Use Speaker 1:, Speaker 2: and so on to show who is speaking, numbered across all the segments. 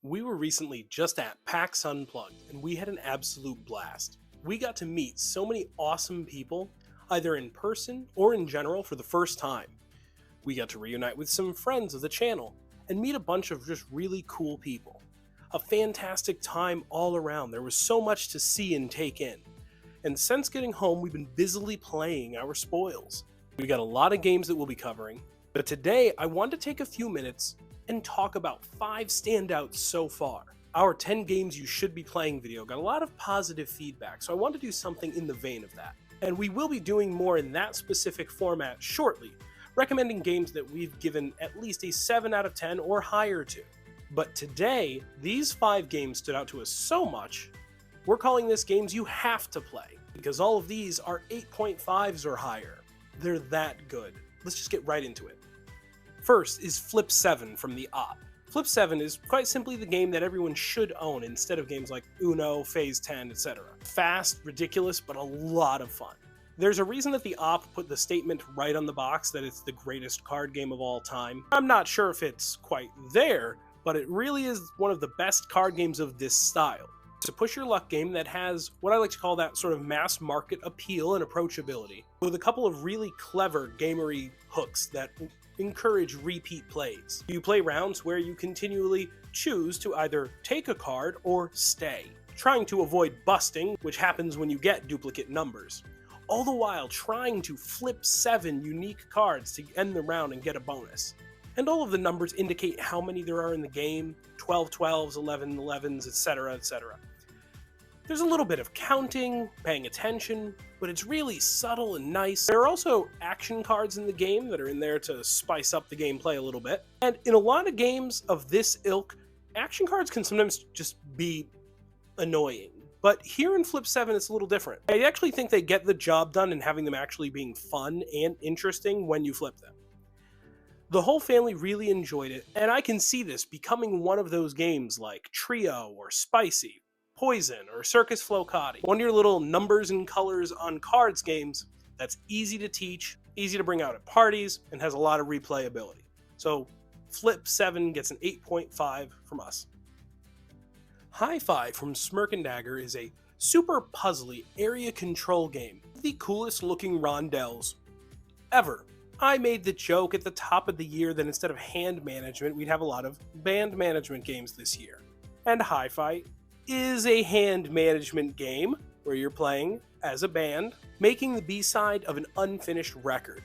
Speaker 1: We were recently just at PAX Unplugged, and we had an absolute blast. We got to meet so many awesome people, either in person or in general for the first time. We got to reunite with some friends of the channel, and meet a bunch of just really cool people. A fantastic time all around. There was so much to see and take in. And since getting home, we've been busily playing our spoils. We got a lot of games that we'll be covering, but today I wanted to take a few minutes and talk about 5 standouts so far. Our 10 games you should be playing video got a lot of positive feedback, so I want to do something in the vein of that. And we will be doing more in that specific format shortly, recommending games that we've given at least a 7 out of 10 or higher to. But today, these 5 games stood out to us so much, we're calling this games you have to play, because all of these are 8.5s or higher. They're that good. Let's just get right into it. First is Flip 7 from the Op. Flip 7 is quite simply the game that everyone should own instead of games like Uno, Phase 10, etc. Fast, ridiculous, but a lot of fun. There's a reason that the Op put the statement right on the box that it's the greatest card game of all time. I'm not sure if it's quite there, but it really is one of the best card games of this style. It's a push your luck game that has what I like to call that sort of mass market appeal and approachability, with a couple of really clever gamery hooks that encourage repeat plays. You play rounds where you continually choose to either take a card or stay, trying to avoid busting, which happens when you get duplicate numbers, all the while trying to flip 7 unique cards to end the round and get a bonus. And all of the numbers indicate how many there are in the game: 12 12s, 11 11s, etc, etc. There's a little bit of counting, paying attention, but it's really subtle and nice. There are also action cards in the game that are in there to spice up the gameplay a little bit. And in a lot of games of this ilk, action cards can sometimes just be annoying. But here in Flip 7, it's a little different. I actually think they get the job done in having them actually being fun and interesting when you flip them. The whole family really enjoyed it, and I can see this becoming one of those games like Trio or Spicy, Poison, or Circus Flocati. One of your little numbers and colors on cards games that's easy to teach, easy to bring out at parties, and has a lot of replayability. So Flip 7 gets an 8.5 from us. Hifi from Smirk and Dagger is a super puzzly area control game with the coolest looking rondels ever. I made the joke at the top of the year that instead of hand management, we'd have a lot of band management games this year. And Hifi is a hand management game where you're playing as a band, making the B-side of an unfinished record.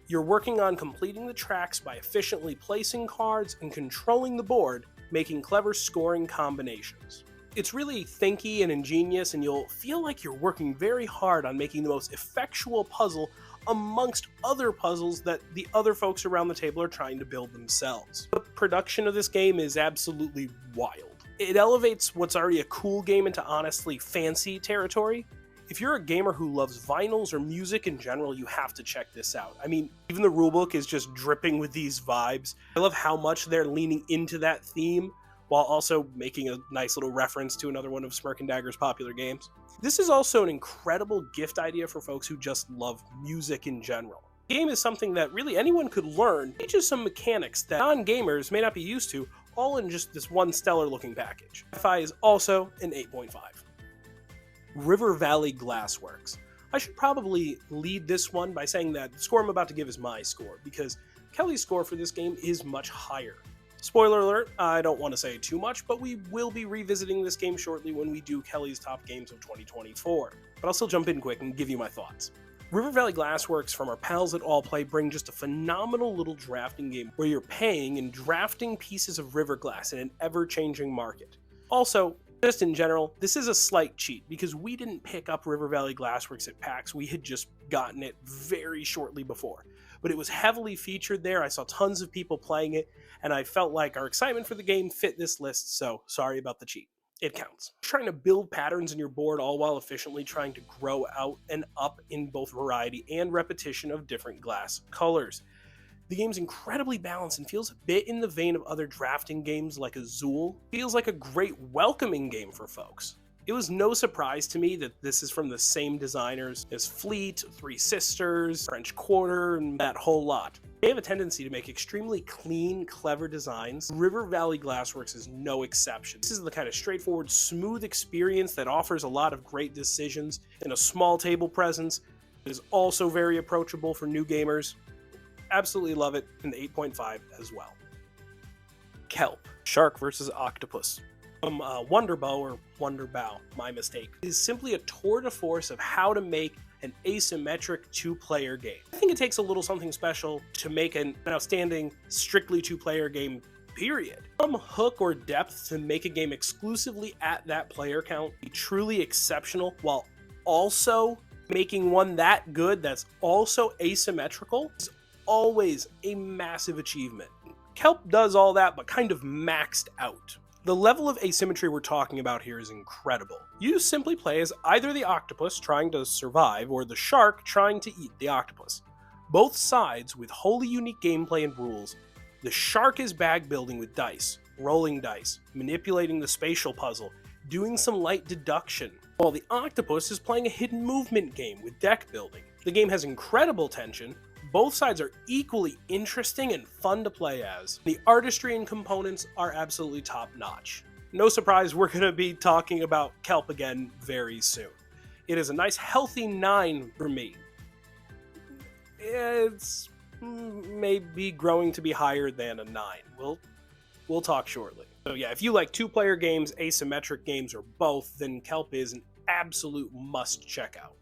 Speaker 1: You're working on completing the tracks by efficiently placing cards and controlling the board, making clever scoring combinations. It's really thinky and ingenious, and you'll feel like you're working very hard on making the most effectual puzzle amongst other puzzles that the other folks around the table are trying to build themselves. The production of this game is absolutely wild. It elevates what's already a cool game into honestly fancy territory. If you're a gamer who loves vinyls or music in general, you have to check this out. I mean, even the rulebook is just dripping with these vibes. I love how much they're leaning into that theme, while also making a nice little reference to another one of Smirk and Dagger's popular games. This is also an incredible gift idea for folks who just love music in general. The game is something that really anyone could learn, teaches some mechanics that non-gamers may not be used to, all in just this one stellar looking package. Hifi is also an 8.5. River Valley Glassworks. I should probably lead this one by saying that the score I'm about to give is my score, because Kelly's score for this game is much higher. Spoiler alert, I don't want to say too much, but we will be revisiting this game shortly when we do Kelly's top games of 2024. But I'll still jump in quick and give you my thoughts. River Valley Glassworks from our pals at All Play bring just a phenomenal little drafting game where you're paying and drafting pieces of river glass in an ever-changing market. Also, just in general, this is a slight cheat because we didn't pick up River Valley Glassworks at PAX, we had just gotten it very shortly before. But it was heavily featured there, I saw tons of people playing it, and I felt like our excitement for the game fit this list, so sorry about the cheat. It counts. Trying to build patterns in your board all while efficiently trying to grow out and up in both variety and repetition of different glass colors. The game's incredibly balanced and feels a bit in the vein of other drafting games like Azul. Feels like a great welcoming game for folks. It was no surprise to me that this is from the same designers as Fleet, Three Sisters, French Quarter, and that whole lot. They have a tendency to make extremely clean, clever designs. River Valley Glassworks is no exception. This is the kind of straightforward, smooth experience that offers a lot of great decisions in a small table presence. It is also very approachable for new gamers. Absolutely love it, in the 8.5 as well. Kelp, Shark versus Octopus. From Wonderbow, or Wonderbow, my mistake, is simply a tour de force of how to make an asymmetric two-player game. I think it takes a little something special to make an outstanding, strictly two-player game, period. Some hook or depth to make a game exclusively at that player count be truly exceptional, while also making one that good that's also asymmetrical is always a massive achievement. Kelp does all that, but kind of maxed out. The level of asymmetry we're talking about here is incredible. You simply play as either the octopus trying to survive or the shark trying to eat the octopus. Both sides with wholly unique gameplay and rules. The shark is bag building with dice, rolling dice, manipulating the spatial puzzle, doing some light deduction, while the octopus is playing a hidden movement game with deck building. The game has incredible tension. Both sides are equally interesting and fun to play as. The artistry and components are absolutely top-notch. No surprise, we're going to be talking about Kelp again very soon. It is a nice healthy 9 for me. It's maybe growing to be higher than a 9. We'll talk shortly. So yeah, if you like two-player games, asymmetric games, or both, then Kelp is an absolute must check out.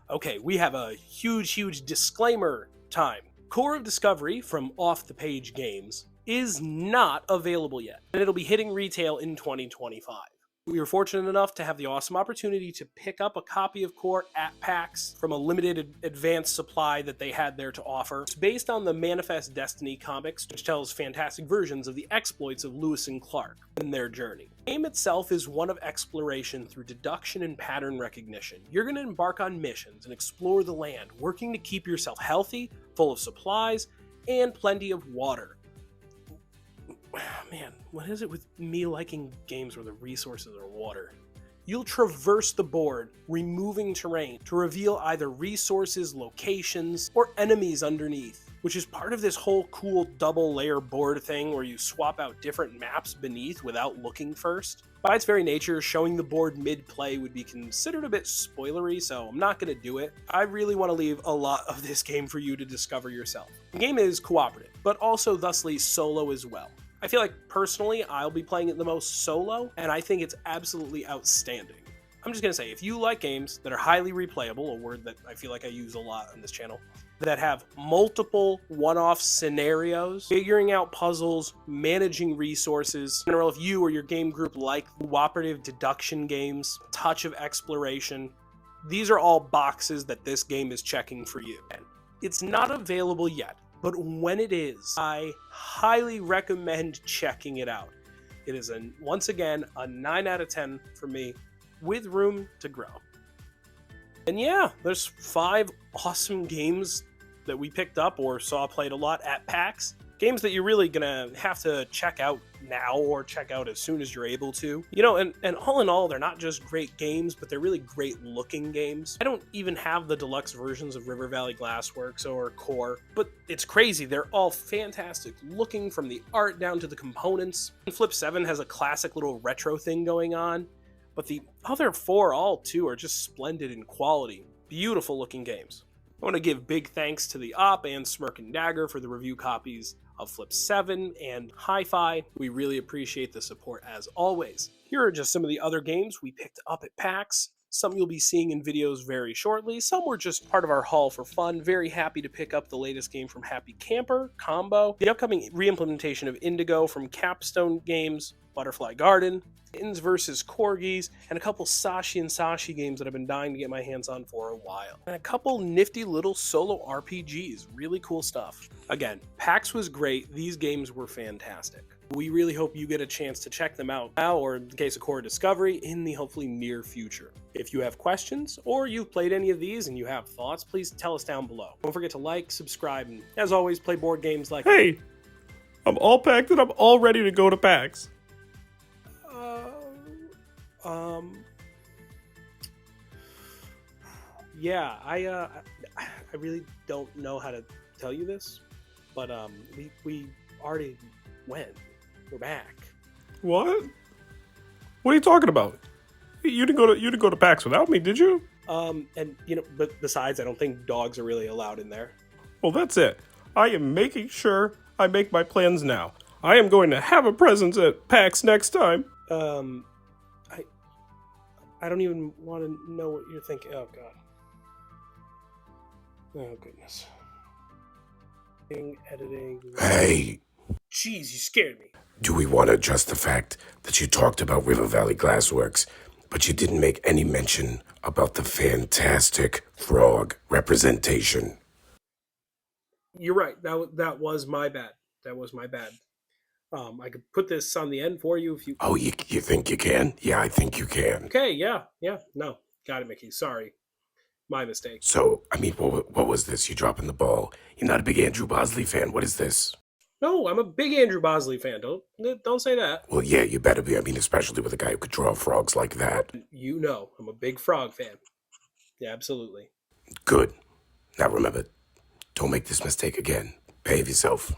Speaker 1: Okay, we have a huge disclaimer time. Core of Discovery from Off the Page Games is not available yet, and it'll be hitting retail in 2025. We were fortunate enough to have the awesome opportunity to pick up a copy of Core at PAX from a limited advanced supply that they had there to offer. It's based on the Manifest Destiny comics, which tells fantastic versions of the exploits of Lewis and Clark and their journey. The game itself is one of exploration through deduction and pattern recognition. You're going to embark on missions and explore the land, working to keep yourself healthy, full of supplies, and plenty of water. Man, what is it with me liking games where the resources are water? You'll traverse the board, removing terrain to reveal either resources, locations, or enemies underneath, which is part of this whole cool double layer board thing where you swap out different maps beneath without looking first. By its very nature, showing the board mid-play would be considered a bit spoilery, so I'm not going to do it. I really want to leave a lot of this game for you to discover yourself. The game is cooperative, but also thusly solo as well. I feel like, personally, I'll be playing it the most solo, and I think it's absolutely outstanding. I'm just going to say, if you like games that are highly replayable, a word that I feel like I use a lot on this channel, that have multiple one-off scenarios, figuring out puzzles, managing resources, in general, if you or your game group like cooperative deduction games, touch of exploration, these are all boxes that this game is checking for you. And it's not available yet. But when it is, I highly recommend checking it out. It is, once again, a 9 out of 10 for me, with room to grow. And yeah, there's 5 awesome games that we picked up or saw played a lot at PAX. Games that you're really gonna have to check out now or check out as soon as you're able to. You know, and all in all, they're not just great games, but they're really great looking games. I don't even have the deluxe versions of River Valley Glassworks or Core, but it's crazy. They're all fantastic looking from the art down to the components. Flip 7 has a classic little retro thing going on, but the other 4 all too are just splendid in quality. Beautiful looking games. I want to give big thanks to the Op and Smirk and Dagger for the review copies of Flip 7 and Hifi. We really appreciate the support as always. Here are just some of the other games we picked up at PAX. Some you'll be seeing in videos very shortly. Some were just part of our haul for fun. Very happy to pick up the latest game from Happy Camper, Combo, the upcoming re-implementation of Indigo from Capstone Games, Butterfly Garden, Kittens vs. Corgis, and a couple Sashi and Sashi games that I've been dying to get my hands on for a while. And a couple nifty little solo RPGs. Really cool stuff. Again, PAX was great. These games were fantastic. We really hope you get a chance to check them out now, or in the case of Core Discovery, in the hopefully near future. If you have questions, or you've played any of these and you have thoughts, please tell us down below. Don't forget to like, subscribe, and as always, play board games like...
Speaker 2: Hey! I'm all packed and I'm all ready to go to PAX.
Speaker 1: Um, yeah, I really don't know how to tell you this, but we already went. We're back.
Speaker 2: What? What are you talking about? You didn't go to PAX without me, did you?
Speaker 1: And but besides, I don't think dogs are really allowed in there.
Speaker 2: Well, that's it. I am making sure I make my plans now. I am going to have a presence at PAX next time.
Speaker 1: Um, I I don't even want to know what you're thinking. Oh God. Oh goodness. Editing.
Speaker 3: Hey,
Speaker 1: Jeez, you scared me.
Speaker 3: do we want to adjust the fact that you talked about River Valley Glassworks, but you didn't make any mention about the fantastic frog representation?
Speaker 1: You're right. That was my bad. That was my bad. I could put this on the end for you if you.
Speaker 3: Oh, you think you can? Yeah, I think you can.
Speaker 1: Okay. Yeah. Yeah. No. Got it, Mickey. Sorry. My mistake.
Speaker 3: So, I mean, what was this? You dropping the ball? You're not a big Andrew Bosley fan. What is this?
Speaker 1: No, I'm a big Andrew Bosley fan. Don't say that.
Speaker 3: Well, yeah, you better be. I mean, especially with a guy who could draw frogs like that.
Speaker 1: You know, I'm a big Frog fan. Yeah, absolutely.
Speaker 3: Good. Now remember, don't make this mistake again. Behave yourself.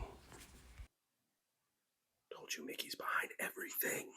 Speaker 1: Told you Mickey's behind everything.